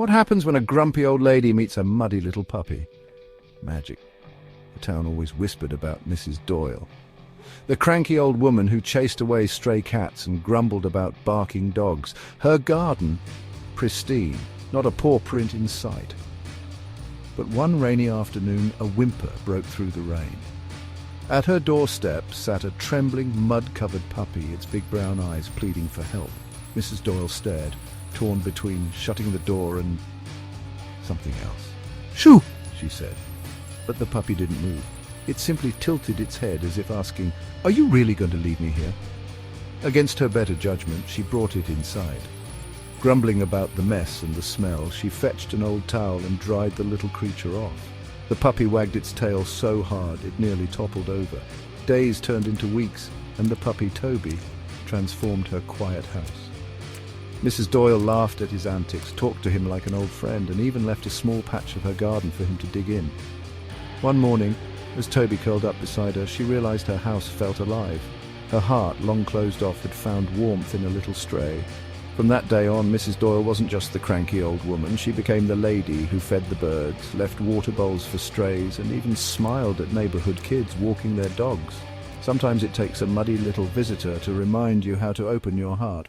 What happens when a grumpy old lady meets a muddy little puppy? Magic. The town always whispered about Mrs. Doyle, the cranky old woman who chased away stray cats and grumbled about barking dogs. Her garden, pristine, not a paw print in sight. But one rainy afternoon, a whimper broke through the rain. At her doorstep sat a trembling, mud-covered puppy, its big brown eyes pleading for help. Mrs. Doyle stared, torn between shutting the door and something else. "Shoo!" she said. But the puppy didn't move. It simply tilted its head as if asking, "Are you really going to leave me here?" Against her better judgment, she brought it inside. Grumbling about the mess and the smell, she fetched an old towel and dried the little creature off. The puppy wagged its tail so hard it nearly toppled over. Days turned into weeks, and the puppy Toby transformed her quiet house. Mrs. Doyle laughed at his antics, talked to him like an old friend, and even left a small patch of her garden for him to dig in. One morning, as Toby curled up beside her, she realized her house felt alive. Her heart, long closed off, had found warmth in a little stray. From that day on, Mrs. Doyle wasn't just the cranky old woman. She became the lady who fed the birds, left water bowls for strays, and even smiled at neighborhood kids walking their dogs. Sometimes it takes a muddy little visitor to remind you how to open your heart.